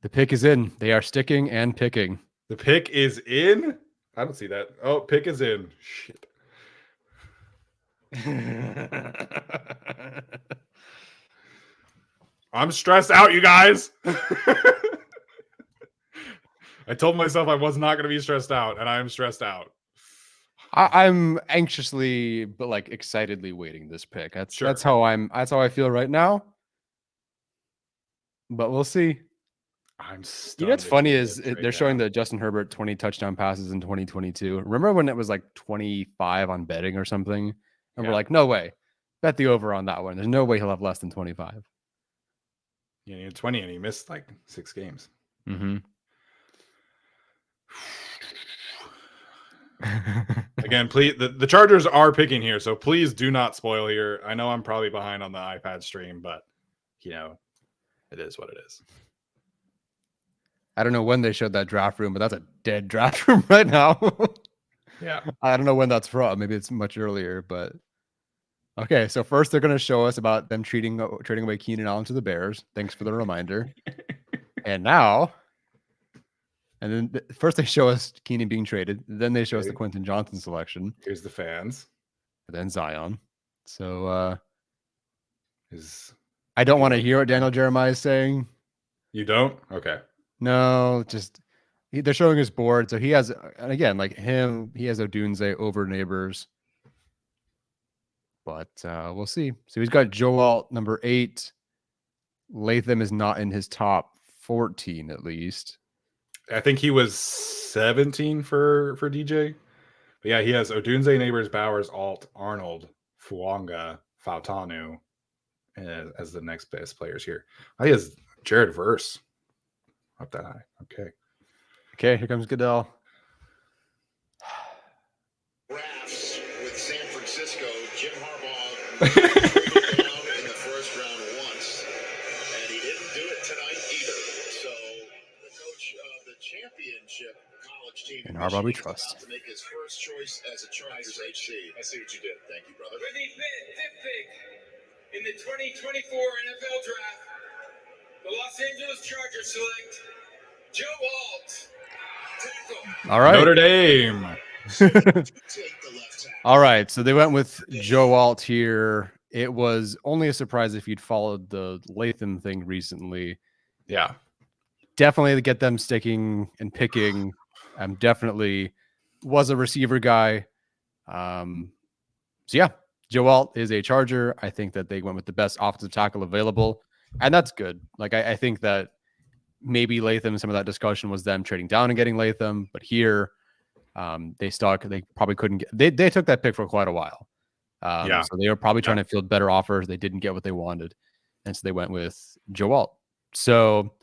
The pick is in. They are sticking and picking. The pick is in? I don't see that. Oh, pick is in. Shit. I'm stressed out, you guys. I told myself I was not going to be stressed out, and I am stressed out. I'm anxiously but like excitedly waiting this pick. That's how I feel right now. But we'll see. I'm stunned. You know what's funny is they're showing the Justin Herbert 20 touchdown passes in 2022. Remember when it was like 25 on betting or something? And we're like, no way. Bet the over on that one. There's no way he'll have less than 25. Yeah, he had 20 and he missed like 6 games. Mm-hmm. Again, please, the Chargers are picking here, so please do not spoil here. I know I'm probably behind on the iPad stream, but you know, it is what it is. I don't know when they showed that draft room, but that's a dead draft room right now. Yeah. I don't know when that's from. Maybe it's much earlier, but okay. So first they're going to show us about them trading away Keenan Allen to the Bears. Thanks for the reminder. And now, and then first they show us Keenan being traded. Then they show us the Quentin Johnson selection. Here's the fans. And then Zion. So I don't want to hear what Daniel Jeremiah is saying. You don't? Okay. No, just they're showing his board. So he has, and again, like him, he has Odunze over Neighbors. But we'll see. So he's got Joe Alt, number 8. Latham is not in his top 14, at least. I think he was 17 for DJ. But yeah, he has Odunze, Neighbors, Bowers, Alt, Arnold, Fuanga, Fautanu as the next best players here. He has Jared Verse up that high. Okay. Okay, here comes Goodell. Rafts with San Francisco, Jim Harbaugh down in the first round once, and he didn't do it tonight either. So the coach of the championship college team in Harbaugh we trust. To make his first choice as a Chargers HC. I see what you did. Thank you, brother. With the fifth pick in the 2024 NFL Draft, the Los Angeles Chargers select Joe Alt. All right. Notre Dame. All right. So they went with Joe Alt here. It was only a surprise if you'd followed the Latham thing recently. Yeah. Definitely to get them sticking and picking. Definitely was a receiver guy. So yeah, Joe Alt is a Charger. I think that they went with the best offensive tackle available, and that's good. Like I think that maybe Latham, some of that discussion was them trading down and getting Latham, but here they probably couldn't get, they took that pick for quite a while. So they were probably trying to field better offers. They didn't get what they wanted. And so they went with Joe Alt. So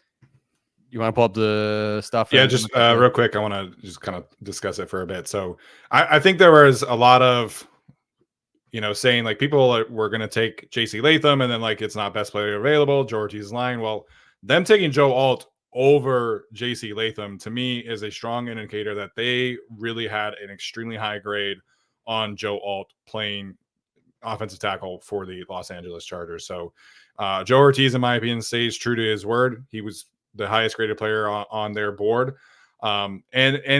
you want to pull up the stuff? Yeah, just real quick. I want to just kind of discuss it for a bit. So I think there was a lot of, saying like people were going to take JC Latham and then like, it's not best player available. Georgie's line. Well, them taking Joe Alt over JC Latham to me is a strong indicator that they really had an extremely high grade on Joe Alt playing offensive tackle for the Los Angeles Chargers. So Joe Ortiz, in my opinion, stays true to his word. He was the highest graded player on their board. And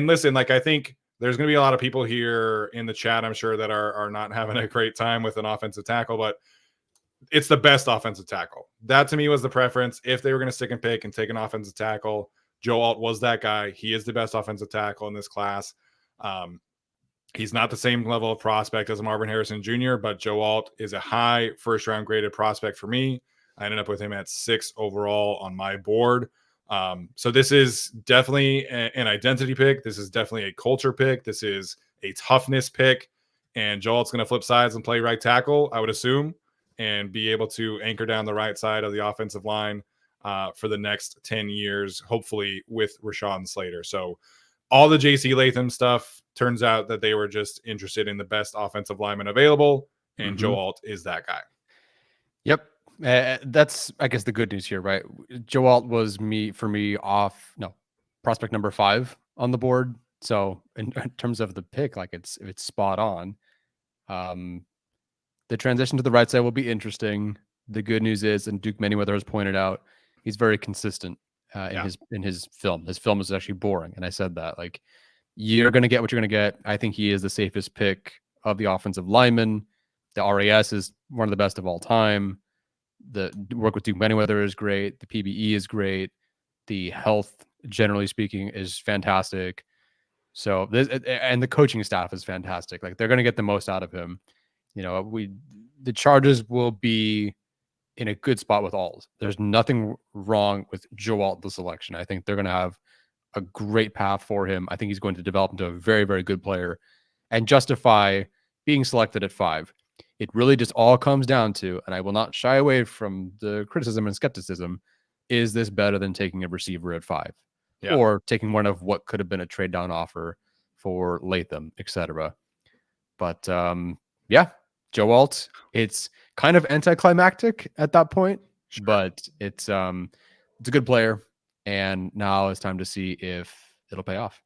listen, like I think there's going to be a lot of people here in the chat, I'm sure, that are not having a great time with an offensive tackle, but it's the best offensive tackle. That to me was the preference. If they were going to stick and pick and take an offensive tackle, Joe Alt was that guy. He is the best offensive tackle in this class. He's not the same level of prospect as Marvin Harrison Jr., but Joe Alt is a high first-round graded prospect for me. I ended up with him at 6 overall on my board. So this is definitely an identity pick. This is definitely a culture pick. This is a toughness pick. And Joe Alt's going to flip sides and play right tackle, I would assume, and be able to anchor down the right side of the offensive line for the next 10 years, hopefully with Rashawn Slater. So all the JC Latham stuff, turns out that they were just interested in the best offensive lineman available, and Joe Alt is that guy. Yep. That's, I guess, the good news here, right? Joe Alt was prospect number 5 on the board. So in terms of the pick, like it's spot on. The transition to the right side will be interesting. The good news is, and Duke Manyweather has pointed out, he's very consistent. in his film. His film is actually boring, and I said that. Like, you're going to get what you're going to get. I think he is the safest pick of the offensive linemen. The RAS is one of the best of all time. The work with Duke Manyweather is great. The PBE is great. The health, generally speaking, is fantastic. So this, and the coaching staff is fantastic. Like, they're going to get the most out of him. You know, the Chargers will be in a good spot with Alt. There's nothing wrong with Joe Alt, the selection. I think they're going to have a great path for him. I think he's going to develop into a very, very good player and justify being selected at 5. It really just all comes down to, and I will not shy away from the criticism and skepticism, is this better than taking a receiver at 5? Yeah. Or taking one of what could have been a trade down offer for Latham, etc. But yeah, Joe Alt, it's kind of anticlimactic at that point, Sure. but it's a good player, and now it's time to see if it'll pay off.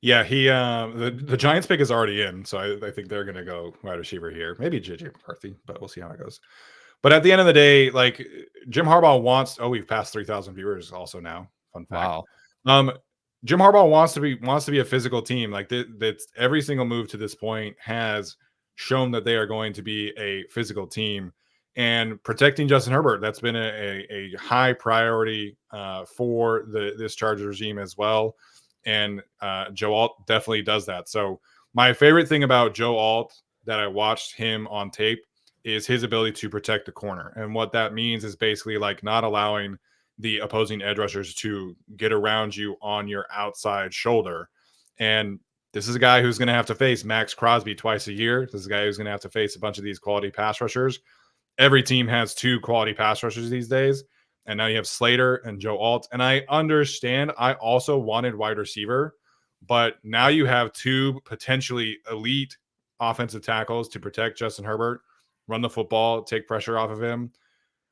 Yeah, he the Giants pick is already in, so I think they're gonna go wide receiver here. Maybe JJ McCarthy, but we'll see how it goes. But at the end of the day, like, Jim Harbaugh wants. Oh, we've passed 3,000 viewers also now. Fun fact. Wow. Jim Harbaugh wants to be a physical team. Like, that's every single move to this point has shown that they are going to be a physical team, and protecting Justin Herbert, that's been a high priority for this Chargers regime as well. And Joe Alt definitely does that. So my favorite thing about Joe Alt that I watched him on tape is his ability to protect the corner. And what that means is basically like not allowing the opposing edge rushers to get around you on your outside shoulder. And this is a guy who's going to have to face Max Crosby twice a year. This is a guy who's going to have to face a bunch of these quality pass rushers. Every team has 2 quality pass rushers these days. And now you have Slater and Joe Alt. And I understand, I also wanted wide receiver, but now you have 2 potentially elite offensive tackles to protect Justin Herbert, run the football, take pressure off of him.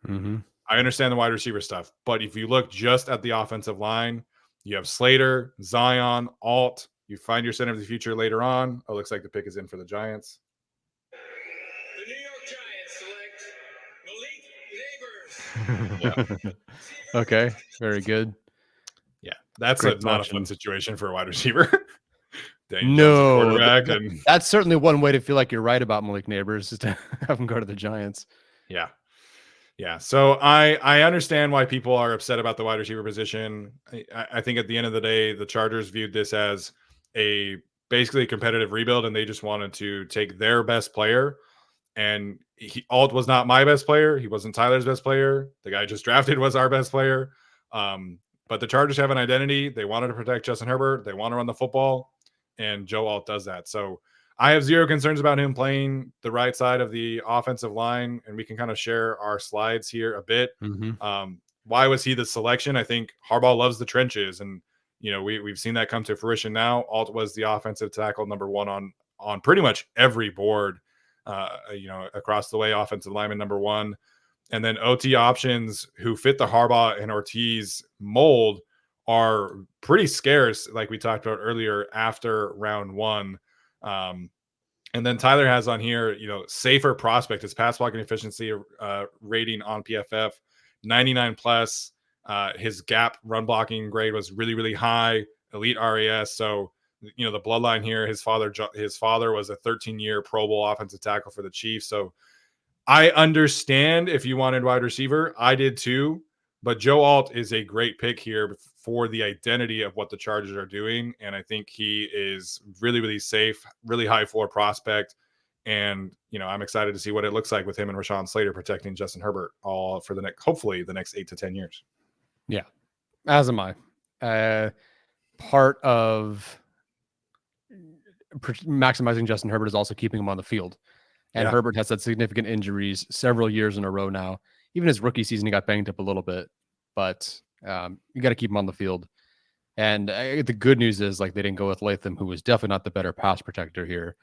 Mm-hmm. I understand the wide receiver stuff, but if you look just at the offensive line, you have Slater, Zion, Alt. You find your center of the future later on. Oh, looks like the pick is in for the Giants. The New York Giants select Malik Neighbors. Okay, very good. Yeah, that's Great not a selection. fun situation for a wide receiver. Daniel Jones, No, quarterback, and that's certainly one way to feel like you're right about Malik Neighbors, is to have him go to the Giants. yeah. So I understand why people are upset about the wide receiver position. I think at the end of the day, the Chargers viewed this as a basically a competitive rebuild, and they just wanted to take their best player. And Alt was not my best player. He wasn't Tyler's best player. The guy just drafted was our best player. But the Chargers have an identity. They wanted to protect Justin Herbert. They want to run the football, and Joe Alt does that. So I have zero concerns about him playing the right side of the offensive line, and we can kind of share our slides here a bit. Mm-hmm. Why was he the selection? I think Harbaugh loves the trenches, and we've seen that come to fruition now. Alt was the offensive tackle number 1 on pretty much every board, across the way, offensive lineman number 1. And then OT options who fit the Harbaugh and Ortiz mold are pretty scarce, like we talked about earlier, after round 1. And then Tyler has on here, safer prospect. His pass blocking efficiency rating on PFF, 99 plus. His gap run blocking grade was really, really high. Elite RAS. So, the bloodline here, his father was a 13-year Pro Bowl offensive tackle for the Chiefs. So I understand if you wanted wide receiver. I did too. But Joe Alt is a great pick here for the identity of what the Chargers are doing. And I think he is really, really safe, really high floor prospect. And, I'm excited to see what it looks like with him and Rashawn Slater protecting Justin Herbert all for hopefully the next 8 to 10 years. Yeah, as am I. Part of maximizing Justin Herbert is also keeping him on the field. And Yeah. Herbert has had significant injuries several years in a row now. Even his rookie season, he got banged up a little bit, but you got to keep him on the field. And the good news is, like, they didn't go with Latham, who was definitely not the better pass protector here.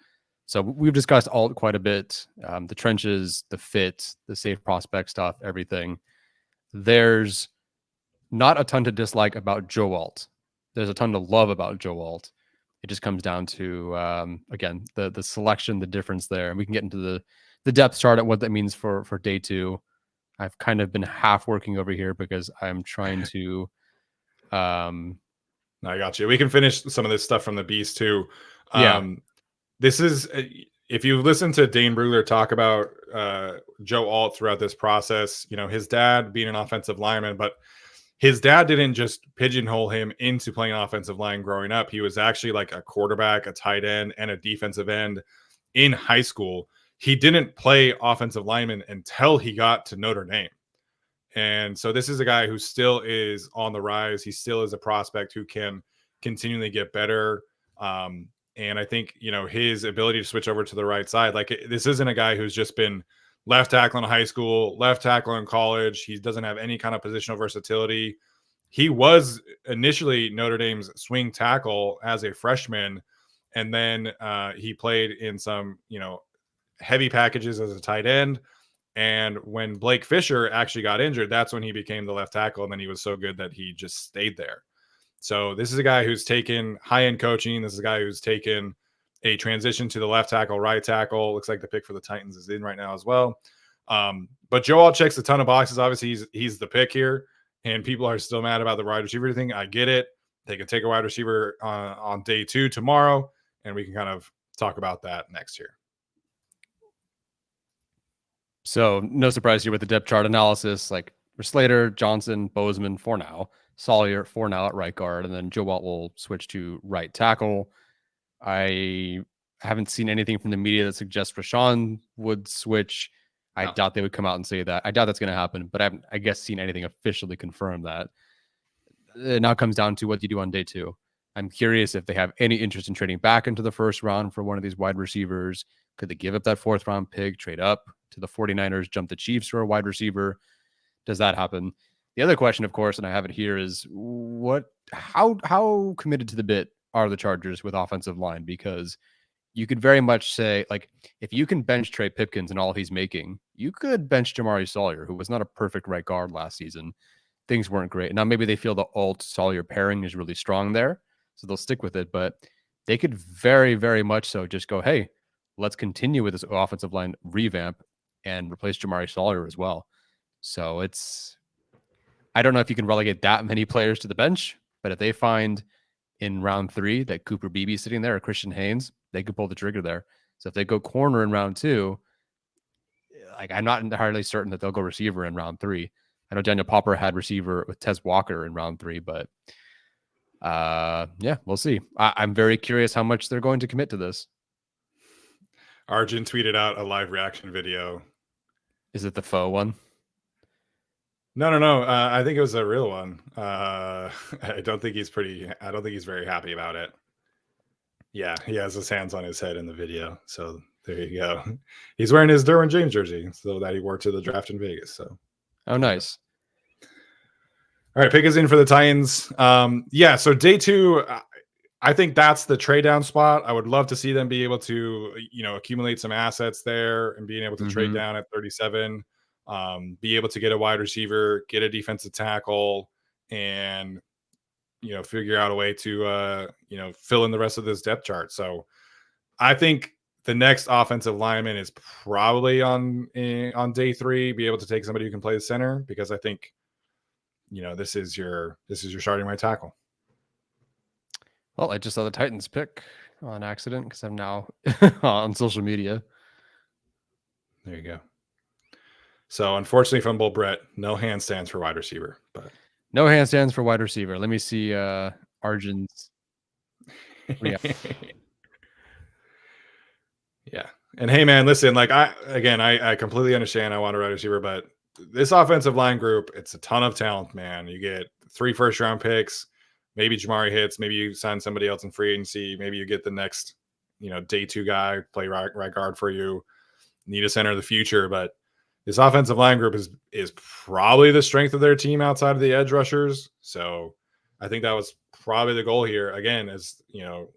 So we've discussed Alt quite a bit. The trenches, the fit, the safe prospect stuff, everything. There's not a ton to dislike about Joe Alt. There's a ton to love about Joe Alt. It just comes down to, again, the selection, the difference there. And we can get into the depth chart and what that means for day 2. I've kind of been half working over here because I'm trying to I got you. We can finish some of this stuff from the Beast too. Yeah. This is if you listen to Dane Brugler talk about Joe Alt throughout this process, you know, his dad being an offensive lineman, but his dad didn't just pigeonhole him into playing offensive line growing up. He was actually like a quarterback, a tight end, and a defensive end in high school. He didn't play offensive lineman until he got to Notre Dame. And so this is a guy who still is on the rise. He still is a prospect who can continually get better. And I think, you know, his ability to switch over to the right side, like this isn't a guy who's just been left tackle in high school, left tackle in college. He doesn't have any kind of positional versatility. He was initially Notre Dame's swing tackle as a freshman. And then he played in some, you know, heavy packages as a tight end. And when Blake Fisher actually got injured, that's when he became the left tackle. And then he was so good that he just stayed there. So this is a guy who's taken high-end coaching. This is a guy who's taken a transition to the left tackle, right tackle. Looks like the pick for the Titans is in right now as well. But Joe Alt checks a ton of boxes. Obviously, he's the pick here. And people are still mad about the wide receiver thing. I get it. They can take a wide receiver on day 2 tomorrow. And we can kind of talk about that next year. So no surprise here with the depth chart analysis, like for Slater, Johnson, Bozeman for now, Sawyer for now at right guard, and then Joe Alt will switch to right tackle. I haven't seen anything from the media that suggests Rashawn would switch. I doubt they would come out and say that. I doubt that's going to happen, but I haven't, I guess, seen anything officially confirm that. It now comes down to what you do on day 2. I'm curious if they have any interest in trading back into the first round for one of these wide receivers. Could they give up that 4th round pick, trade up to the 49ers, jump the Chiefs for a wide receiver? Does that happen? The other question, of course, and I have it here, is how committed to the bit are the Chargers with offensive line? Because you could very much say, like, if you can bench Trey Pipkins and all he's making, you could bench Jamari Sawyer, who was not a perfect right guard last season. Things weren't great. Now, maybe they feel the Alt-Sawyer pairing is really strong there, so they'll stick with it. But they could very, very much so just go, hey, let's continue with this offensive line revamp and replace Jamari Sawyer as well. So I don't know if you can relegate that many players to the bench, but if they find in round 3 that Cooper Beebe sitting there or Christian Haynes, they could pull the trigger there. So if they go corner in round 2, like, I'm not entirely certain that they'll go receiver in round 3. I know Daniel Popper had receiver with Tez Walker in round 3, but yeah, we'll see. I'm very curious how much they're going to commit to this. Arjun tweeted out a live reaction video. Is it the faux one? No. I think it was a real one. I don't think he's very happy about it. Yeah, he has his hands on his head in the video. So there you go. He's wearing his Derwin James jersey, so that he wore to the draft in Vegas. So, oh, nice. All right, pick is in for the Titans. Yeah, so day 2, I think that's the trade down spot. I would love to see them be able to, you know, accumulate some assets there and being able to trade down at 37, be able to get a wide receiver, get a defensive tackle, and, you know, figure out a way to, you know, fill in the rest of this depth chart. So I think the next offensive lineman is probably on day 3, be able to take somebody who can play the center, because I think, you know, this is your starting right tackle. Well, I just saw the Titans pick on accident because I'm now on social media. There you go. So unfortunately, from Bull Brett, no handstands for wide receiver, but no handstands for wide receiver. Let me see Arjun's. Yeah. And hey, man, listen, like I completely understand. I want a wide receiver, but this offensive line group, it's a ton of talent, man. You get 3 first-round picks. Maybe Jamari hits. Maybe you sign somebody else in free agency. Maybe you get the next, you know, day 2 guy, play right guard for you. Need a center of the future, but this offensive line group is probably the strength of their team outside of the edge rushers. So I think that was probably the goal here. Again, is, you know,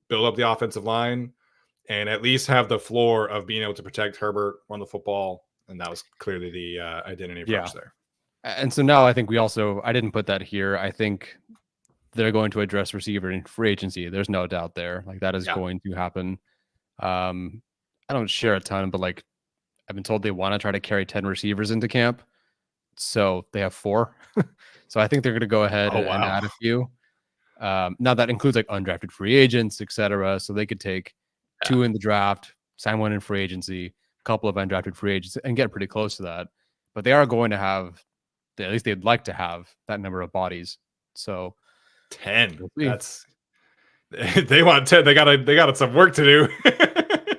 build up the offensive line and at least have the floor of being able to protect Herbert, run the football, and that was clearly the identity approach there. And so now I think I didn't put that here. I think they're going to address receiver in free agency. There's no doubt there. Like, that is going to happen. I don't share a ton, but like, I've been told they want to try to carry 10 receivers into camp. So they have 4. So I think they're going to go ahead Oh, and wow. add a few. Now that includes like undrafted free agents, etc. So they could take 2 in the draft, sign 1 in free agency, a couple of undrafted free agents, and get pretty close to that. But they are going to have, at least they'd like to have that number of bodies. So 10. we'll see. That's they want 10. They got some work to do.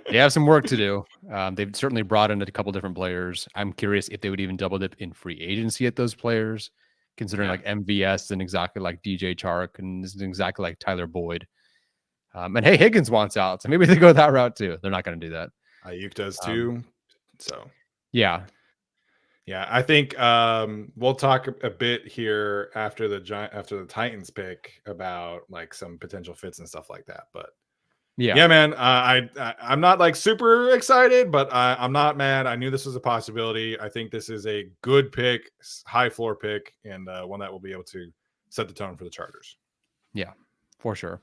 They have some work to do. They've certainly brought in a couple different players. I'm curious if they would even double dip in free agency at those players, considering like MVS and exactly like DJ Chark and this is exactly like Tyler Boyd. And hey, Higgins wants out, so maybe they go that route too. They're not going to do that. Ayuk does too. So Yeah, yeah, I think we'll talk a bit here after the Titans pick about like some potential fits and stuff like that. But yeah, man, I'm not like super excited, but I'm not mad. I knew this was a possibility. I think this is a good pick, high floor pick, and one that will be able to set the tone for the Chargers. Yeah, for sure.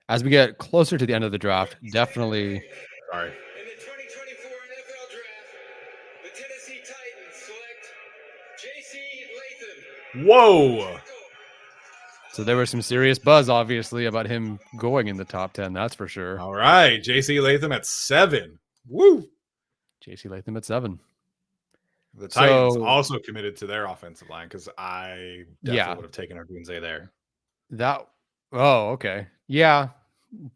As we get closer to the end of the draft, definitely. Sorry. In the 2024 NFL Draft, the Tennessee Titans select J.C. Latham. Whoa. So there was some serious buzz, obviously, about him going in the top 10. That's for sure. All right, J.C. Latham at 7. Woo. J.C. Latham at 7. The Titans So- also committed to their offensive line because I definitely Yeah. would have taken Odunze there. Okay. Yeah,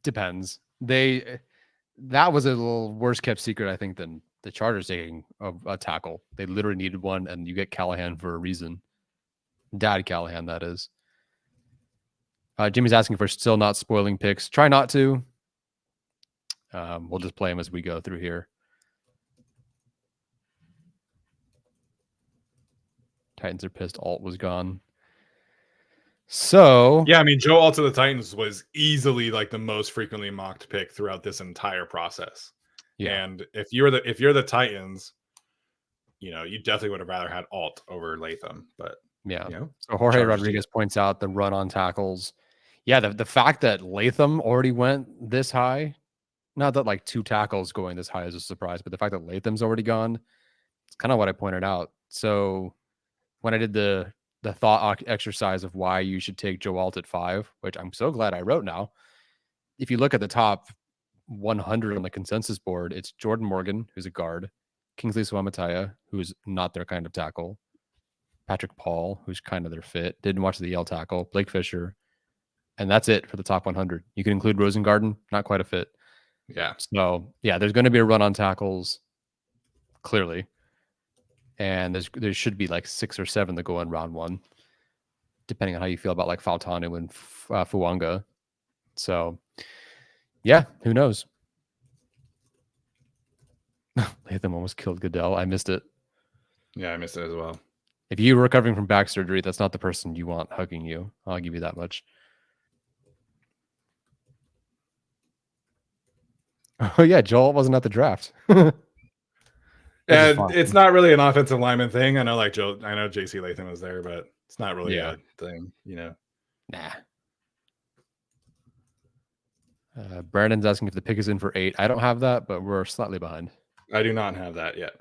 depends. That was a little worse kept secret, I think, than the Chargers taking a tackle. They literally needed one, and you get Callahan for a reason. Dad Callahan, that is. Jimmy's asking for still not spoiling picks. Try not to. We'll just play them as we go through here. Titans are pissed. Alt was gone. So Yeah, I mean, Joe Alt to the Titans was easily like the most frequently mocked pick throughout this entire process. yeah. And if you're the Titans, you know, you definitely would have rather had Alt over Latham. But Yeah. you know, So Jorge Chargers Rodriguez points out the run on tackles. Yeah, the fact that Latham already went this high, not that like 2 tackles going this high is a surprise, but the fact that Latham's already gone, it's kind of what I pointed out. So when I did the thought exercise of why you should take Joe Alt at 5, which I'm so glad I wrote now. If you look at the top 100 on the consensus board, it's Jordan Morgan, who's a guard, Kingsley Suamataya, who's not their kind of tackle, Patrick Paul, who's kind of their fit, didn't watch the Yale tackle, Blake Fisher, and that's it for the top 100. You can include Rosengarten, not quite a fit. yeah. So yeah, there's going to be a run on tackles, clearly, and there should be like 6 or 7 that go in round 1, depending on how you feel about like Fautanu and Fuanga. So yeah, who knows? Latham almost killed Goodell. I missed it. Yeah, I missed it as well. If you're recovering from back surgery, that's not the person you want hugging you. I'll give you that much. Oh yeah, Joel wasn't at the draft. Which is And fine. it's not really an offensive lineman thing. I know JC Latham was there, but it's not really Yeah. a thing, you know. Nah. Brandon's asking if the pick is in for 8. I don't have that, but we're slightly behind. I do not have that yet.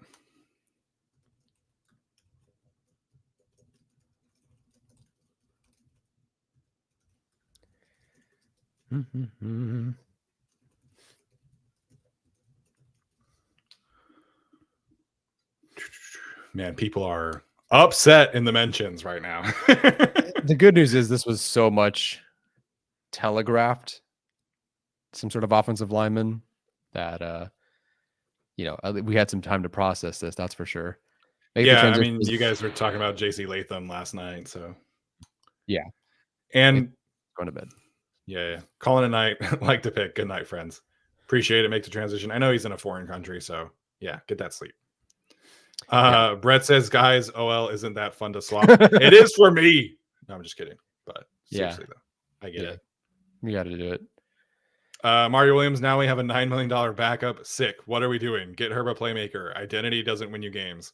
Man, people are upset in the mentions right now. The good news is this was so much telegraphed, some sort of offensive lineman, that we had some time to process this. That's for sure. Maybe the Yeah, I transition mean, was- you guys were talking about JC Latham last night, so Yeah. And going to bed. yeah, calling it a night. Like to pick. Good night, friends. Appreciate it. Make the transition. I know he's in a foreign country, so yeah, get that sleep. Brett says, guys, OL isn't that fun to swap. It is for me. No, I'm just kidding. But seriously though, I get it. We got to do it. Mario Williams, now we have a $9 million backup. Sick. What are we doing? Get Herb a playmaker. Identity doesn't win you games.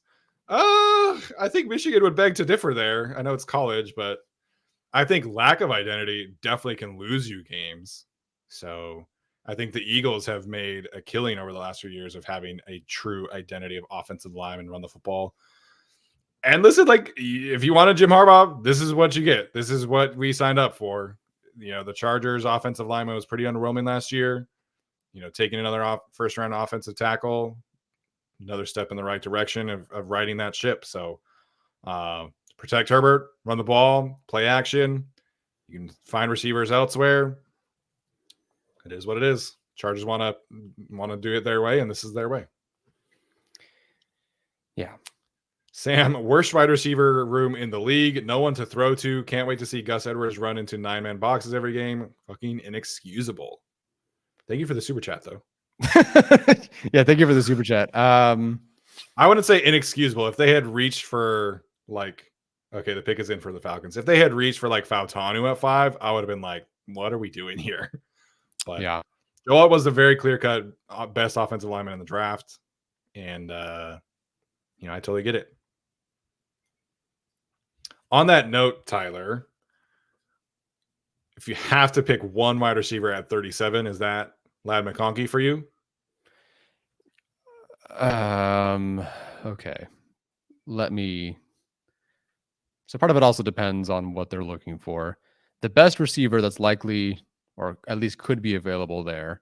I think Michigan would beg to differ there. I know it's college, but I think lack of identity definitely can lose you games. So I think the Eagles have made a killing over the last few years of having a true identity of offensive line and run the football. And listen, like if you wanted Jim Harbaugh, this is what you get. This is what we signed up for. You know, the Chargers offensive lineman was pretty underwhelming last year. You know, taking another first round offensive tackle, another step in the right direction of riding that ship. So protect Herbert, run the ball, play action. You can find receivers elsewhere. It is what it is. Chargers want to do it their way, and this is their way. Yeah. Sam, worst wide receiver room in the league. No one to throw to. Can't wait to see Gus Edwards run into 9-man boxes every game. Fucking inexcusable. Thank you for the super chat, though. Yeah, thank you for the super chat. I wouldn't say inexcusable. If they had reached for like, okay, the pick is in for the Falcons. If they had reached for like Fautanu at 5, I would have been like, what are we doing here? But yeah. Joel was a very clear-cut best offensive lineman in the draft. And, you know, I totally get it. On that note, Tyler, if you have to pick one wide receiver at 37, is that Ladd McConkey for you? Okay. So part of it also depends on what they're looking for. The best receiver that's likely, or at least could be available there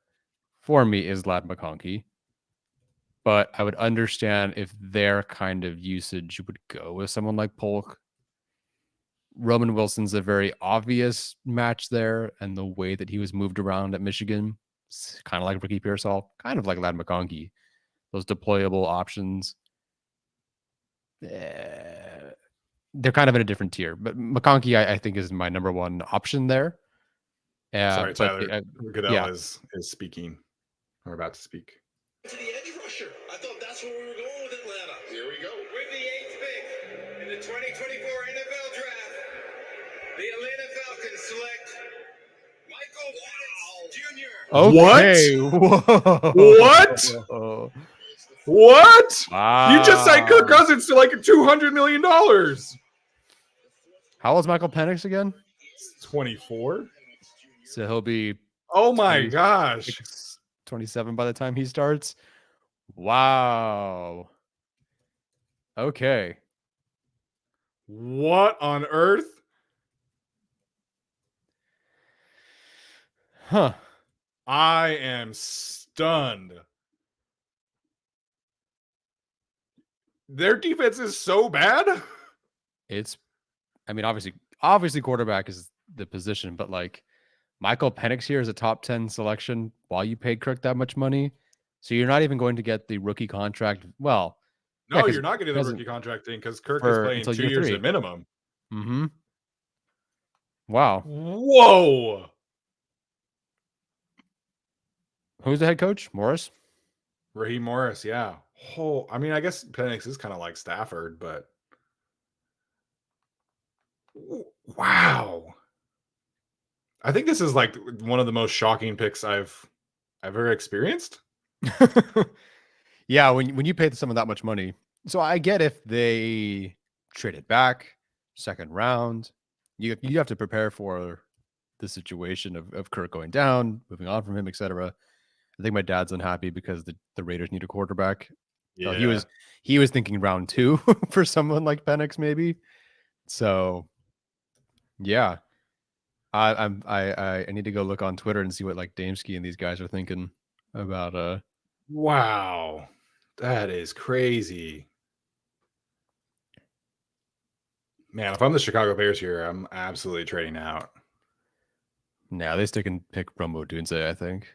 for me, is Ladd McConkey. But I would understand if their kind of usage would go with someone like Polk. Roman Wilson's a very obvious match there, and the way that he was moved around at Michigan, kind of like Ricky Pearsall, kind of like Ladd McConkey. Those deployable options, they're kind of in a different tier. But McConkey, I think, is my number one option there. Sorry, Tyler. Goodell yeah. is speaking. We're about to speak. To the edge rusher. I thought that's where we were going with Atlanta. Here we go. With the 8th pick in the 2024 NFL Draft, the Atlanta Falcons select Michael Penix Jr. Okay. What? Whoa. What? Wow. You just signed Kirk Cousins to like $200 million. How old is Michael Penix again? 24. So he'll be Oh my 26, gosh. 27 by the time he starts. Wow. Okay. What on earth? Huh. I am stunned. Their defense is so bad. I mean, obviously quarterback is the position, but like Michael Penix here is a top 10 selection while you paid Kirk that much money. So you're not even going to get the rookie contract. Well, No, yeah, 'cause you're not getting the doesn't- rookie contract thing because Kirk is playing until 2 year years 3. at minimum. Mm-hmm. Wow. Whoa. Who's the head coach? Morris? Raheem Morris, yeah. Oh, I mean, I guess Penix is kind of like Stafford, but wow. I think this is like one of the most shocking picks I've ever experienced. Yeah, when you pay someone that much money. So I get if they trade it back, second round, you have to prepare for the situation of Kirk going down, moving on from him, etc. I think my dad's unhappy because the Raiders need a quarterback. So he was thinking round 2 for someone like Penix, maybe. So yeah. I need to go look on Twitter and see what like Damesky and these guys are thinking about Wow. That is crazy. Man, if I'm the Chicago Bears here, I'm absolutely trading out. Nah, they still can pick Romo Dunze, I think.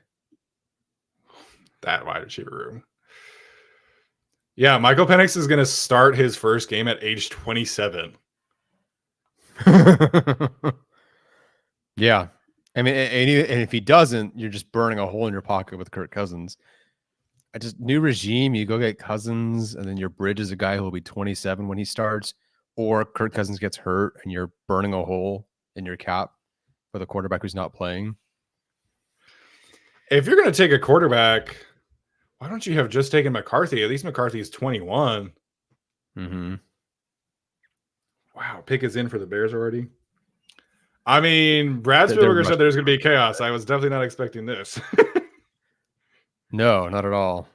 That wide receiver room. Yeah, Michael Penix is going to start his first game at age 27. Yeah. I mean, and if he doesn't, you're just burning a hole in your pocket with Kirk Cousins. New regime, you go get Cousins, and then your bridge is a guy who will be 27 when he starts, or Kirk Cousins gets hurt, and you're burning a hole in your cap with a quarterback who's not playing. If you're going to take a quarterback, why don't you have just taken McCarthy? At least McCarthy is 21. Mm-hmm. Wow, pick is in for the Bears already. I mean, Brad Spielberger said there's going to be chaos. I was definitely not expecting this. No, not at all.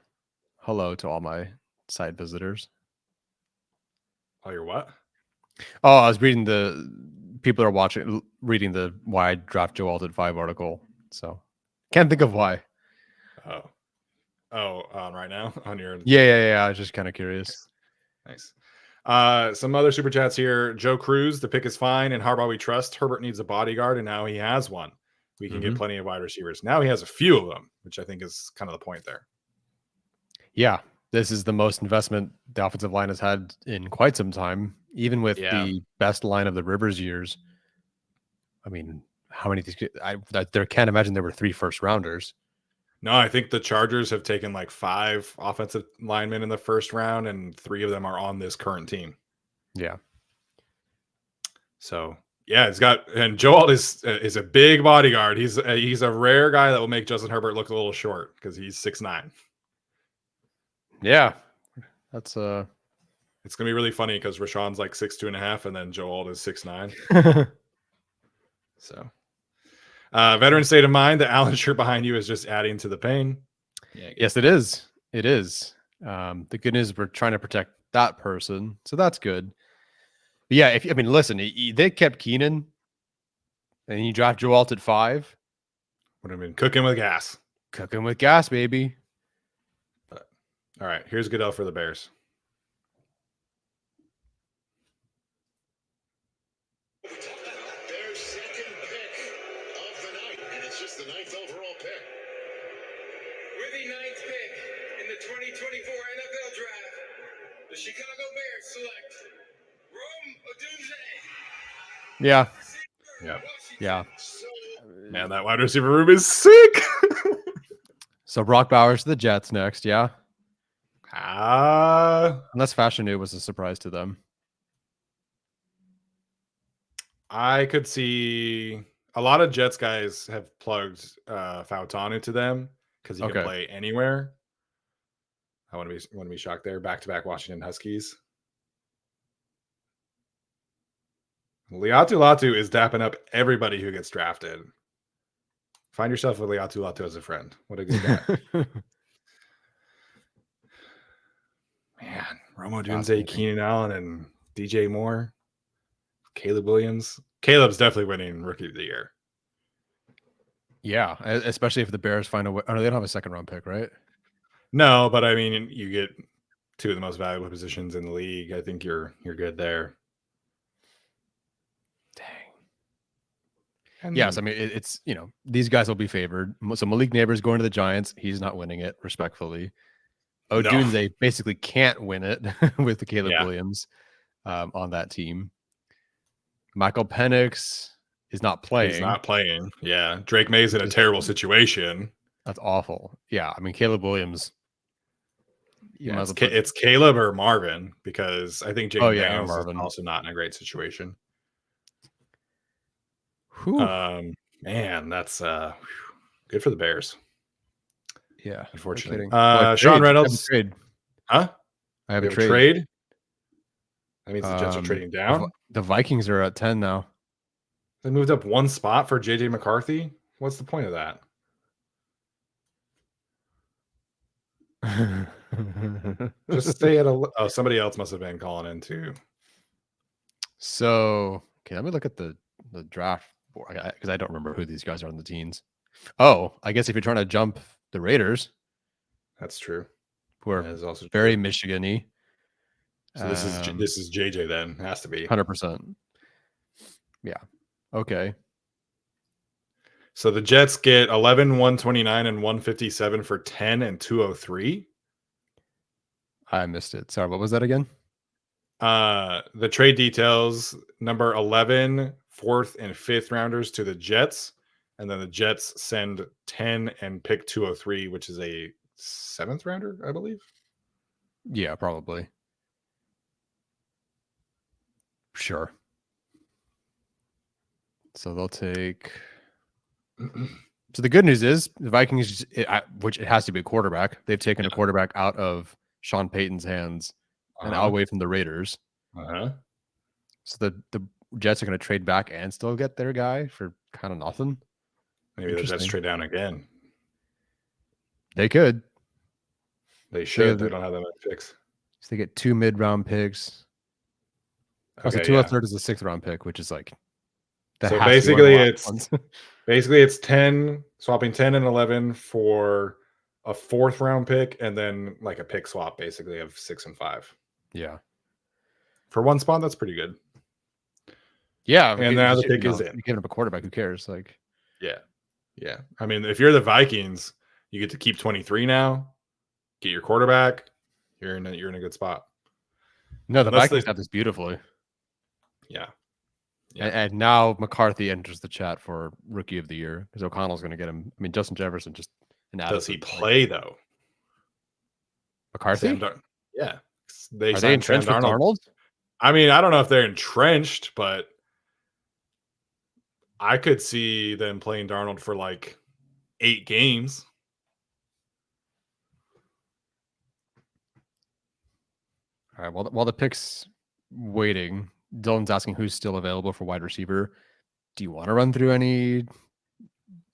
Hello to all my site visitors. Oh, you're what? Oh, I was reading people are reading the why I draft Joe Alt at 5 article. So can't think of why. On right now on your Yeah. I was just kind of curious. nice. Some other super chats here. Joe Cruz, the pick is fine, and Harbaugh we trust. Herbert needs a bodyguard, and now he has one. We can get plenty of wide receivers. Now he has a few of them, which I think is kind of the point there. Yeah, this is the most investment the offensive line has had in quite some time, even with the best line of the Rivers years. I mean, how many? I can't imagine there were 3 first rounders. No, I think the Chargers have taken like 5 offensive linemen in the first round, and 3 of them are on this current team. Yeah. So yeah, and Joe Alt is a big bodyguard. He's a rare guy that will make Justin Herbert look a little short because he's 6'9". Yeah, that's It's gonna be really funny because Rashawn's like 6'2.5", and then Joe Alt is 6'9". So, veteran state of mind. The Allen shirt behind you is just adding to the pain. Yeah, yes, it is. It is. The good news is we're trying to protect that person, so that's good. But yeah, listen, they kept Keenan, and you draft Joe Alt at 5. Would have been cooking with gas. Cooking with gas, baby. All right, here's Goodell for the Bears. Their second pick of the night, and it's just the 9th overall pick. With the 9th pick in the 2024 NFL Draft, the Chicago Bears select Rome Odunze. Yeah. Yeah. So, Man, that wide receiver room is sick. So Brock Bowers to the Jets next, yeah. Unless Fashion New was a surprise to them. I could see a lot of Jets guys have plugged Fautanu to them because he can play anywhere. I wouldn't be shocked there. Back-to-back Washington Huskies. Liatu Latu is dapping up everybody who gets drafted. Find yourself with Liatu Latu as a friend. What a good guy. Man, Rome Odunze, Keenan Allen, and DJ Moore. Caleb Williams. Caleb's definitely winning Rookie of the Year. Yeah, especially if the Bears find a way. Oh, no, they don't have a second round pick, right? No, but I mean, you get 2 of the most valuable positions in the league. I think you're good there. Dang. And yes, I mean it's these guys will be favored. So Malik Neighbors going to the Giants. He's not winning it, respectfully. Odunze basically can't win it with the Caleb Williams on that team. Michael Penix is not playing. He's not playing. Yeah. Drake May's in a terrible situation. That's awful. Yeah. I mean, Caleb Williams. It's Caleb or Marvin because I think Jaden Daniels is also not in a great situation. Man, that's good for the Bears. Yeah. Unfortunately. No Sean Reynolds. I have a trade. That means the Jets are trading down. The Vikings are at 10 now. They moved up 1 spot for JJ McCarthy. What's the point of that? Just stay at somebody else must have been calling in too. So, okay, let me look at the draft board because I don't remember who these guys are on the teams. Oh, I guess if you're trying to jump the Raiders, that's true. Who are also very Michigan-y. So this is JJ then. Has to be 100%. Yeah. Okay. So the Jets get 11, 129, and 157 for 10 and 203. I missed it. Sorry, what was that again? The trade details: number 11, 4th and 5th rounders to the Jets, and then the Jets send 10 and pick 203, which is a 7th rounder, I believe. Yeah, probably. Sure. So they'll take. So the good news is the Vikings, which it has to be a quarterback. They've taken a quarterback out of Sean Payton's hands and away from the Raiders. So the Jets are going to trade back and still get their guy for kind of nothing. Maybe the Jets trade down again. They could. They should. They don't have that many picks. So they get 2 mid-round picks. Also, Okay, Tua yeah. third is a 6th round pick, which is like that So has to be one of the basically, last it's ones. basically it's 10 swapping 10 and 11 for a 4th round pick, and then like a pick swap basically of 6 and 5 Yeah. for one spot. That's pretty good. Yeah. And now the pick is in. You give him a quarterback. Who cares? Like, Yeah, yeah. I mean, if you're the Vikings, you get to keep 23 now. Get your quarterback. You're in a good spot. no, the Unless Vikings they- have this beautifully. Yeah. And now McCarthy enters the chat for rookie of the year because O'Connell's going to get him. I mean, Justin Jefferson just an Does he attitude, like, play though? McCarthy? Yeah. They Are they signed entrenched Sam with Darnold. Darnold? I mean, I don't know if they're entrenched, but I could see them playing Darnold for like 8 games. All right. While the pick's waiting, Dylan's asking who's still available for wide receiver. Do you want to run through any?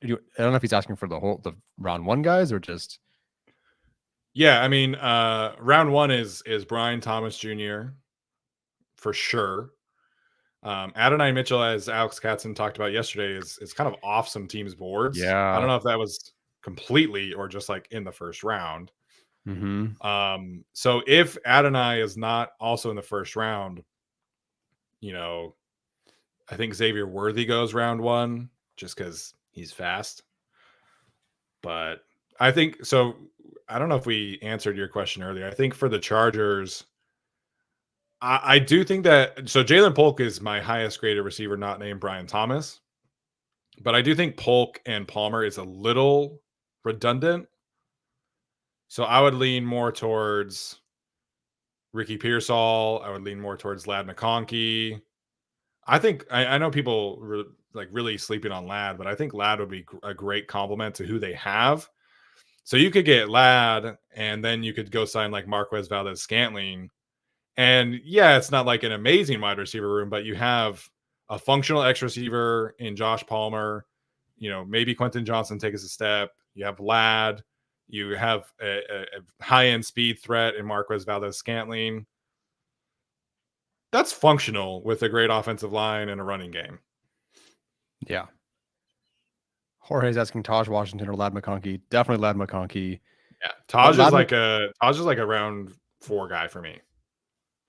I don't know if he's asking for the round 1 guys or just. Yeah, I mean, round 1 is Brian Thomas Jr. for sure. Adonai Mitchell, as Alex Katzen talked about yesterday, is kind of off some teams' boards. I Yeah. don't know if that was completely or just like in the first round. Mm-hmm. So if Adonai is not also in the first round, I think Xavier Worthy goes round 1 just because he's fast. But I think so. I don't know if we answered your question earlier. I think for the Chargers, I do think that so Jalen Polk is my highest graded receiver, not named Brian Thomas. But I do think Polk and Palmer is a little redundant. So I would lean more towards Ricky Pearsall. I would lean more towards Lad McConkey. I think I know people really sleeping on Lad, but I think Lad would be a great complement to who they have. So you could get Lad, and then you could go sign like Marquez Valdez-Scantling. And yeah, it's not like an amazing wide receiver room, but you have a functional X receiver in Josh Palmer. Maybe Quentin Johnson takes a step. You have Lad. You have a high-end speed threat in Marquez Valdez-Scantling. That's functional with a great offensive line and a running game. Yeah. Jorge's asking Taj Washington or Lad McConkey. Definitely Lad McConkey. Yeah, Taj is Lad like a round 4 guy for me.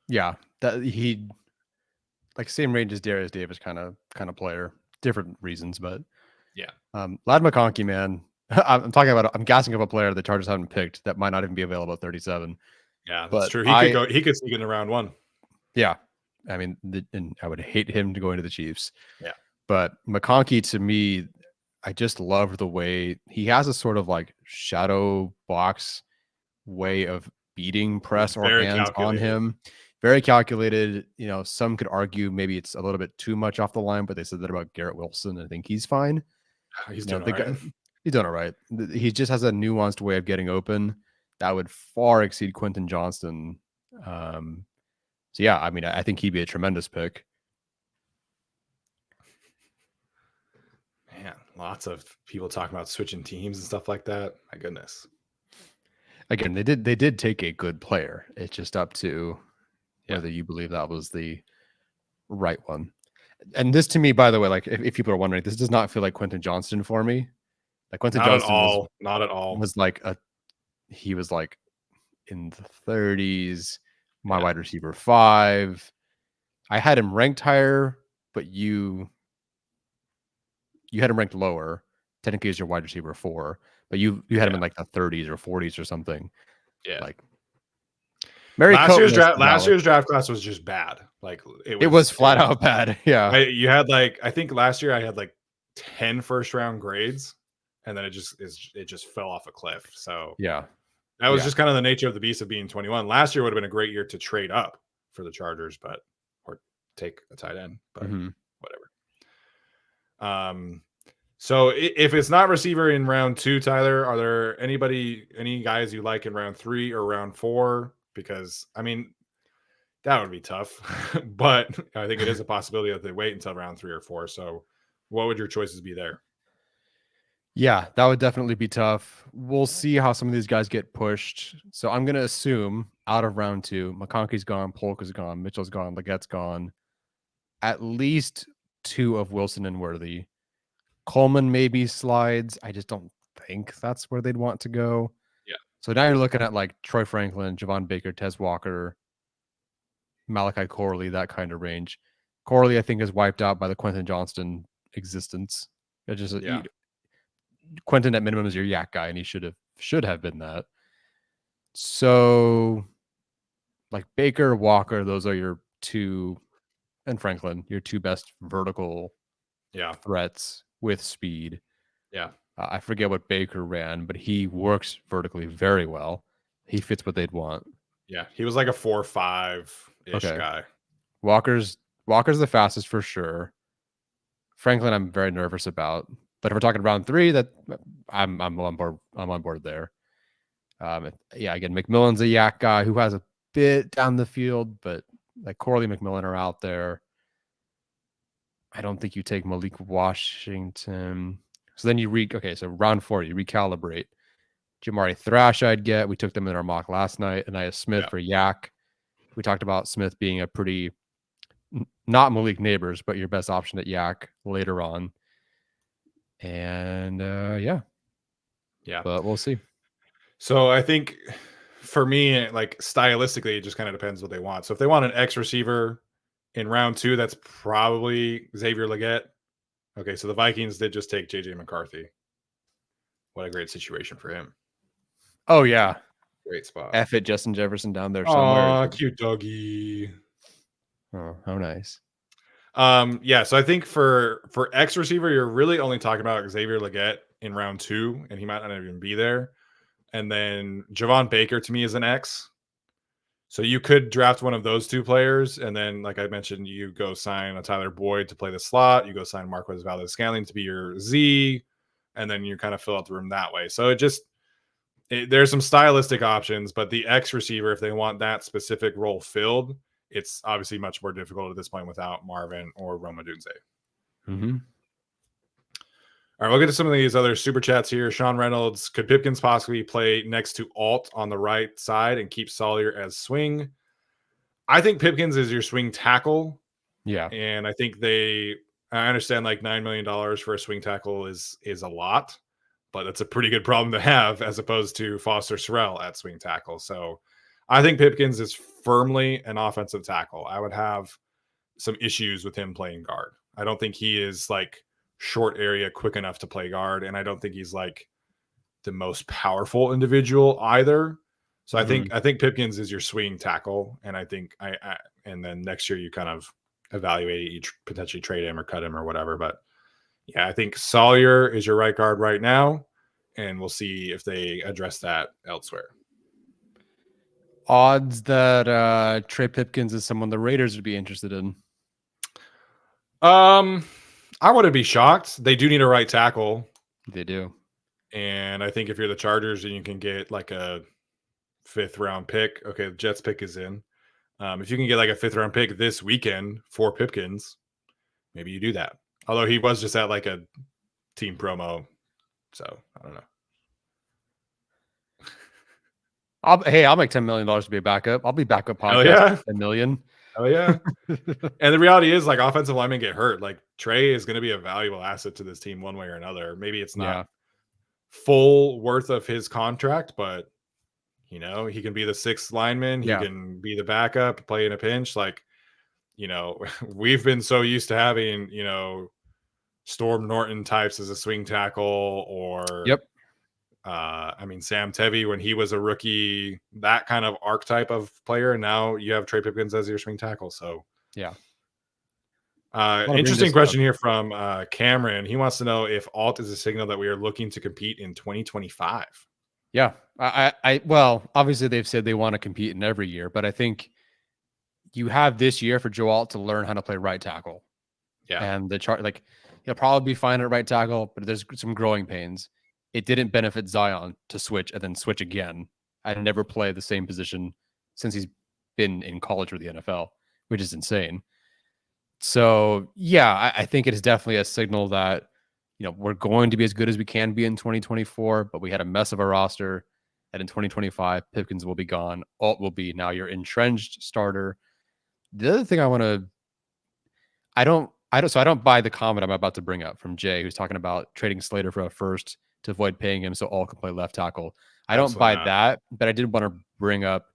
Yeah, that he like same range as Darius Davis kind of player. Different reasons, but Yeah. Lad McConkey, man. I'm talking about. I'm gassing up a player the Chargers haven't picked that might not even be available at 37. Yeah, that's But true. He could sneak into round 1. Yeah, I mean, and I would hate him to go into the Chiefs. Yeah, but McConkey to me, I just love the way he has a sort of like shadow box way of beating press or very hands on calculated. him. Very calculated. Some could argue maybe it's a little bit too much off the line, but they said that about Garrett Wilson. I think he's fine. He's You know, doing the all right. guy- he's doing all right. He just has a nuanced way of getting open that would far exceed Quentin Johnston. So yeah, I mean, I think he'd be a tremendous pick. Man, lots of people talking about switching teams and stuff like that. My goodness. Again, they did take a good player. It's just up to Yeah. whether you believe that was the right one. And this to me, by the way, like if people are wondering, this does not feel like Quentin Johnston for me. Like Quentin Not at Johnston all. Not at all. was like he was like in the 30s, my Yeah. wide receiver 5. I had him ranked higher, but you had him ranked lower. Technically, as your wide receiver 4, but you had him in like the 30s or 40s or something. Yeah. Like Mary last year's draft class was just bad. Like it was flat out bad. Yeah. You had I think last year I had like 10 first round grades, and then it just fell off a cliff. So Yeah. that was Yeah. just kind of the nature of the beast of being 21. Last year would have been a great year to trade up for the Chargers, or take a tight end, but Mhm. whatever. So if it's not receiver in round 2, Tyler, are there any guys you like in round 3 or round 4? Because I mean, that would be tough, but I think it is a possibility that they wait until round 3 or 4. So what would your choices be there? Yeah, that would definitely be tough. We'll see how some of these guys get pushed. So I'm going to assume out of round 2, McConkey's gone, Polk is gone, Mitchell's gone, Legette's gone. at least 2 of Wilson and Worthy. Coleman maybe slides. I just don't think that's where they'd want to go. Yeah. So now you're looking at like Troy Franklin, Javon Baker, Tez Walker, Malachi Corley, that kind of range. Corley, I think, is wiped out by the Quentin Johnston existence. It just Yeah. Quentin at minimum is your yak guy, and he should have been that. So, like Baker, Walker, those are your 2, and Franklin, your 2 best vertical Yeah. threats with speed. Yeah. I forget what Baker ran, but he works vertically very well. He fits what they'd want. Yeah. He was like a 4.5-ish Okay. guy. Walker's the fastest for sure. Franklin, I'm very nervous about. But if we're talking round 3, that I'm on board. I'm on board there. Yeah, again, McMillan's a yak guy who has a bit down the field, but like Corley, McMillan are out there. I don't think you take Malik Washington. So then so round 4, you recalibrate. Jamari Thrash, I'd get. We took them in our mock last night. Anaya Smith for yak. We talked about Smith being a pretty, not Malik Neighbors, but your best option at yak later on. And yeah, but we'll see. So I think for me, like stylistically, it just kind of depends what they want. So if they want an X receiver in round 2, that's probably Xavier Legette. Okay, so the Vikings did just take JJ McCarthy. What a great situation for him. Oh yeah, Great spot. F it, Justin Jefferson down there somewhere. Oh, cute doggy. Oh, how nice. Yeah, so I think for X receiver, you're really only talking about Xavier Legette in round 2, and he might not even be there. And then Javon Baker to me is an X. So you could draft one of those 2 players, and then, like I mentioned, you go sign a Tyler Boyd to play the slot. You go sign Marquez Valdes-Scantling to be your Z, and then you kind of fill out the room that way. So there's some stylistic options, but the X receiver, if they want that specific role filled, it's obviously much more difficult at this point without Marvin or Roma Dunze. Mm-hmm. All right, we'll get to some of these other super chats here. Sean Reynolds, could Pipkins possibly play next to Alt on the right side and keep Sawyer as swing? I think Pipkins is your swing tackle. Yeah. And I think I understand like $9 million for a swing tackle is a lot, but that's a pretty good problem to have as opposed to Foster Sorrell at swing tackle. So I think Pipkins is firmly an offensive tackle. I would have some issues with him playing guard. I don't think he is like short area quick enough to play guard, and I don't think he's like the most powerful individual either. So I think Pipkins is your swing tackle, and I think and then next year you kind of evaluate, you potentially trade him or cut him or whatever. But yeah, I think Sawyer is your right guard right now, and we'll see if they address that elsewhere. Odds that Trey Pipkins is someone the Raiders would be interested in. I wouldn't be shocked. They do need a right tackle. They do. And I think if you're the Chargers and you can get like a 5th round pick, okay, the Jets pick is in. If you can get like a 5th round pick this weekend for Pipkins, maybe you do that. Although he was just at like a team promo. So I don't know. I'll make $10 million to be a backup. I'll be backup podcast. Yeah. $10 million. Oh yeah. And the reality is, like, offensive linemen get hurt. Like, Trey is going to be a valuable asset to this team one way or another. Maybe it's not full worth of his contract, but you know, he can be the 6th lineman. He can be the backup, play in a pinch. Like, you know, we've been so used to having, you know, Storm Norton types as a swing tackle, or I mean, Sam Tevy when he was a rookie, that kind of archetype of player. And now you have Trey Pipkins as your swing tackle. So yeah. Interesting question here from Cameron. He wants to know if Alt is a signal that we are looking to compete in 2025. Yeah. Well, obviously they've said they want to compete in every year, but I think you have this year for Joe Alt to learn how to play right tackle. Yeah. And the chart, like, he'll probably be fine at right tackle, but there's some growing pains. It didn't benefit Zion to switch and then switch again and never play the same position since he's been in college or the NFL, which is insane. So yeah, I think it is definitely a signal that, you know, we're going to be as good as we can be in 2024, but we had a mess of a roster. And in 2025, Pipkins will be gone. Alt will be now your entrenched starter. The other thing So I don't buy the comment I'm about to bring up from Jay, who's talking about trading Slater for a first to avoid paying him so all can play left tackle. I don't Absolutely buy not. that, but I did want to bring up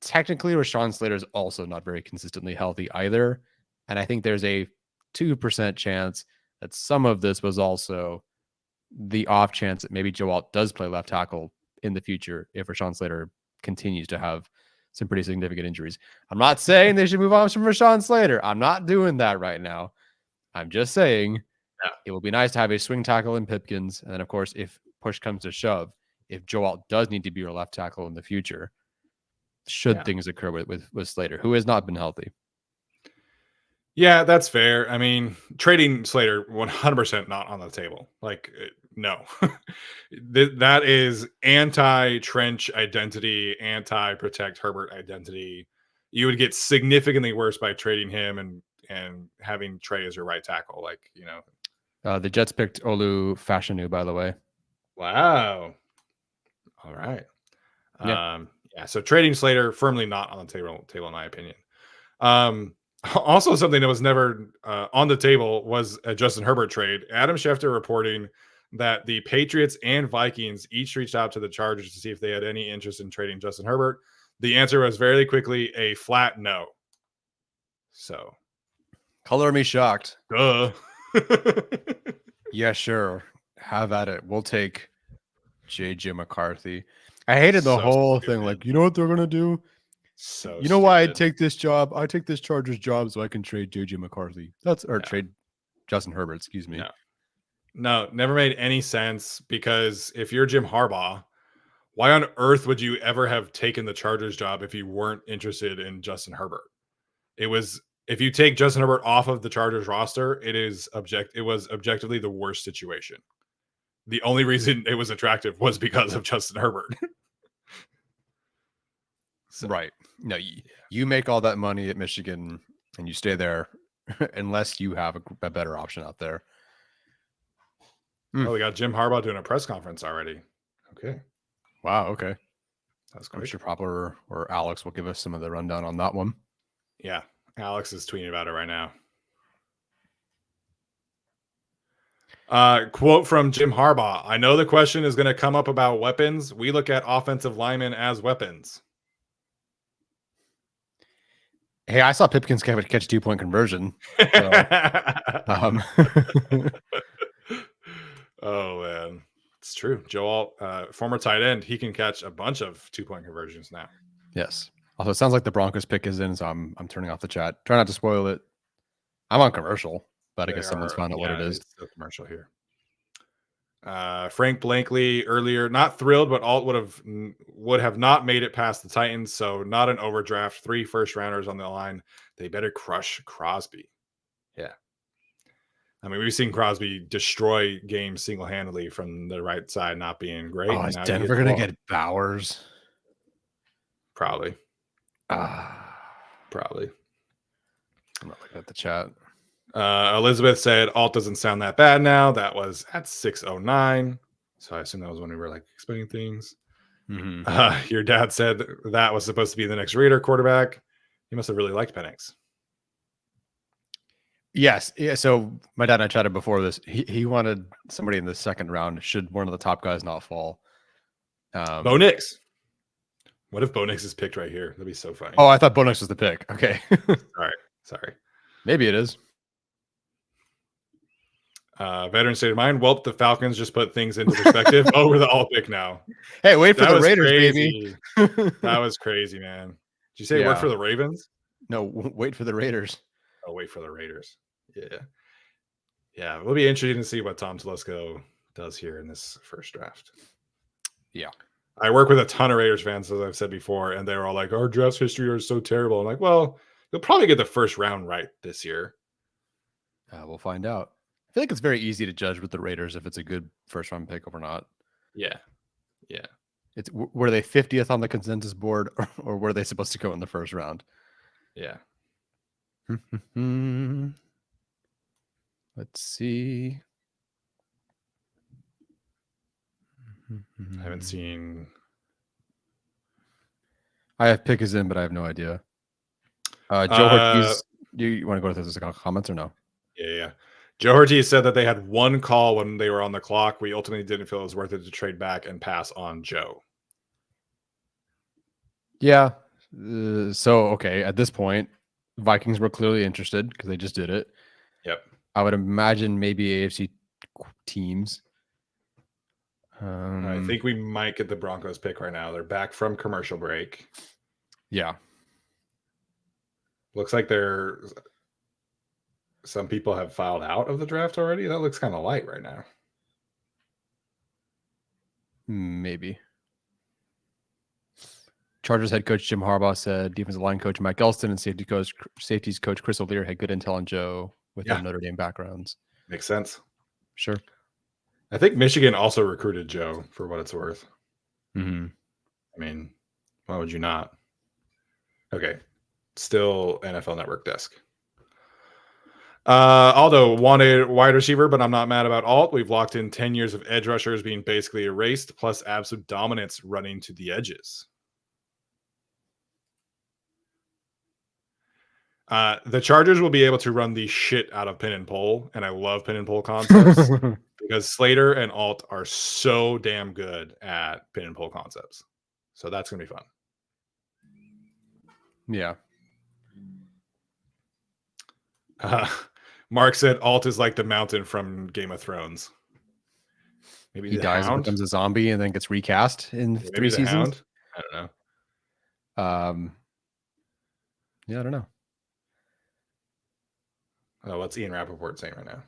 technically Rashawn Slater is also not very consistently healthy either. And I think there's a 2% chance that some of this was also the off chance that maybe Joe Alt does play left tackle in the future if Rashawn Slater continues to have some pretty significant injuries. I'm not saying they should move on from Rashawn Slater. I'm not doing that right now. I'm just saying it will be nice to have a swing tackle in Pipkins. And then, of course, if push comes to shove, if Joe Alt does need to be your left tackle in the future, should things occur with Slater, who has not been healthy. Yeah, that's fair. I mean, trading Slater 100% not on the table. Like, no. That is anti-Trench identity, anti-protect Herbert identity. You would get significantly worse by trading him and having Trey as your right tackle. Like, you know. The Jets picked Olu Fashanu, by the way. Wow. All right. Yeah. So trading Slater firmly not on the table in my opinion. Also, something that was never on the table was a Justin Herbert trade. Adam Schefter reporting that the Patriots and Vikings each reached out to the Chargers to see if they had any interest in trading Justin Herbert. The answer was very quickly a flat no. So, color me shocked. Duh. Yeah, sure. Have at it. We'll take JJ McCarthy. I hated the whole thing. Like, you know what they're gonna do? So you know why I'd take this job? I take this Chargers job so I can trade JJ McCarthy. Trade Justin Herbert, excuse me. No, never made any sense, because if you're Jim Harbaugh, why on earth would you ever have taken the Chargers job if you weren't interested in Justin Herbert? If you take Justin Herbert off of the Chargers roster, it was objectively the worst situation. The only reason it was attractive was because of Justin Herbert. Right. No, you make all that money at Michigan and you stay there unless you have a better option out there. Oh, we got Jim Harbaugh doing a press conference already. Okay. Wow. Okay. That's I'm great. sure Poplar or Alex will give us some of the rundown on that one. Yeah. Alex is tweeting about it right now. Quote from Jim Harbaugh. I know the question is going to come up about weapons. We look at offensive linemen as weapons. Hey, I saw Pipkins catch 2-point conversion. So, oh man, it's true. Joel, former tight end, he can catch a bunch of 2-point conversions now. Yes. Also, it sounds like the Broncos pick is in, so I'm turning off the chat. Try not to spoil it. I'm on commercial, but I guess someone's found out what it is. It's the commercial here. Frank Blankley earlier, not thrilled, but Alt would have not made it past the Titans, so not an overdraft. 3 first-rounders on the line. They better crush Crosby. Yeah. I mean, we've seen Crosby destroy games single-handedly from the right side, not being great. Oh, is Denver going to get Bowers? Probably. Probably. I'm not looking at the chat. Elizabeth said Alt doesn't sound that bad now. That was at 6:09. So I assume that was when we were like explaining things. Mm-hmm. Your dad said that was supposed to be the next Raider quarterback. He must have really liked Penix. Yes. Yeah. So my dad and I chatted before this. He wanted somebody in the second round. Should one of the top guys not fall? Bo Nix. What if Bo Nix is picked right here? That'd be so funny. Oh, I thought Bo Nix was the pick. Okay. Sorry. Maybe it is. Veteran state of mind. Well, the Falcons just put things into perspective. We're the all pick now. Hey, wait for the Raiders, baby. That was crazy, man. Did you say work for the Ravens? No, wait for the Raiders. Oh, wait for the Raiders. Yeah. It'll be interesting to see what Tom Telesco does here in this first draft. Yeah. I work with a ton of Raiders fans, as I've said before, and they were all like, our draft history is so terrible. I'm like, well, you'll probably get the first round right this year. We'll find out. I feel like it's very easy to judge with the Raiders if it's a good first round pick or not. Yeah. It's were they 50th on the consensus board, or were they supposed to go in the first round? Yeah. Let's see. I haven't seen. I have pick is in, but I have no idea. Joe Ortiz You want to go to those comments or no? Yeah. Joe Ortiz said that they had one call when they were on the clock. We ultimately didn't feel it was worth it to trade back and pass on Joe. Yeah. So okay, at this point, Vikings were clearly interested because they just did it. Yep. I would imagine maybe AFC teams. I think we might get the Broncos pick right now. They're back from commercial break. Yeah. Looks like some people have filed out of the draft already. That looks kind of light right now. Maybe. Chargers head coach Jim Harbaugh said defensive line coach Mike Elston and safeties coach Chris O'Leary had good intel on Joe with their Notre Dame backgrounds. Makes sense. Sure. I think Michigan also recruited Joe for what it's worth. Mm-hmm. I mean, why would you not? Okay. Still NFL Network desk. Aldo wanted wide receiver, but I'm not mad about Alt. We've locked in 10 years of edge rushers being basically erased, plus absolute dominance running to the edges. The Chargers will be able to run the shit out of pin and pull, and I love pin and pull concepts because Slater and Alt are so damn good at pin and pull concepts. So that's going to be fun. Yeah. Mark said Alt is like the mountain from Game of Thrones. Maybe He the dies and Hound? becomes a zombie and then gets recast in Maybe 3 the seasons. Hound? I don't know. Yeah, I don't know. Oh, what's Ian Rappaport saying right now?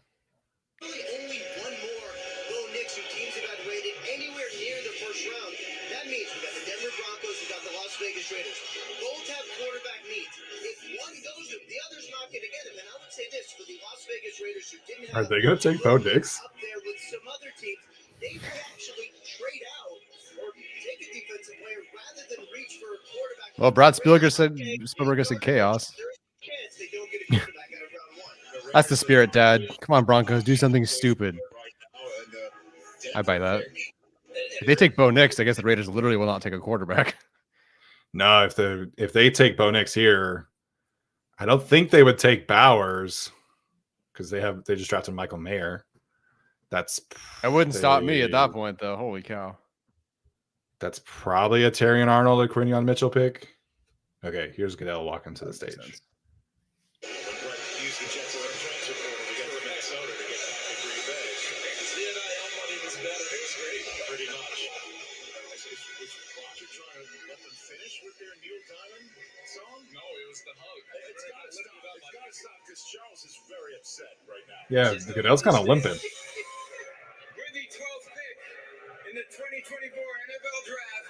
Really only one more Bo Nix who teams have had rated anywhere near the first round. That means we got the Denver Broncos, we got the Las Vegas Raiders. Both have quarterback needs. If one goes, the other's not going to get him. And I would say this for the Las Vegas Raiders who didn't have Are they going to take Bo Nix? up there with some other teams, they may actually trade out or take a defensive player rather than reach for a quarterback. Well, Brad Spielberger said chaos. There's a chance they don't get a quarterback out of round one. That's the spirit, Dad. Come on, Broncos, do something stupid. I buy that. If they take Bo Nix, I guess the Raiders literally will not take a quarterback. No, if they take Bo Nix here, I don't think they would take Bowers because they just drafted Michael Mayer. That wouldn't stop me at that point, though. Holy cow. That's probably a Terrion Arnold or Quinion Mitchell pick. Okay, here's Goodell walking to the stage. Use the Jets alert transfer portal to get to Minnesota to get back to Green Bay. The NIL money was better. It was great, pretty much. Was Roger trying to let them finish with their Neil Diamond song? No, it was the hug. It's got to stop. It's got to stop because Charles is very upset right now. Yeah, Goodell's kind of limping. With the 12th pick in the 2024 NFL Draft,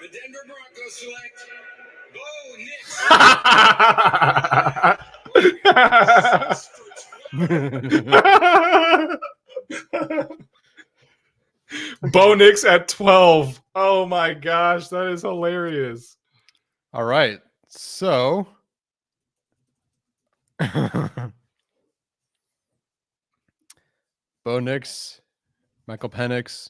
the Denver Broncos select Bo Nix. Bo Nix at 12. Oh my gosh, that is hilarious. All right. So Bo Nix, Michael Penix,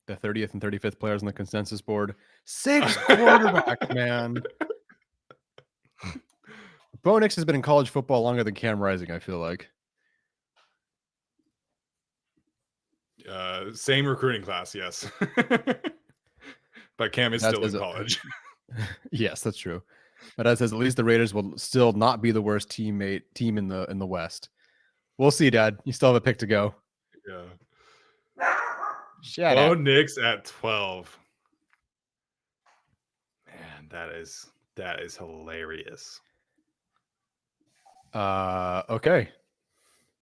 the 30th and 35th players on the consensus board. 6 quarterback, man. Bo Nix has been in college football longer than Cam Rising, I feel like. Same recruiting class, yes. But Cam is still in college. Yes, that's true. But that says at least the Raiders will still not be the worst team in the West. We'll see, Dad. You still have a pick to go. Yeah. Shut Bo up. Nix at 12. Man, that is hilarious. Okay.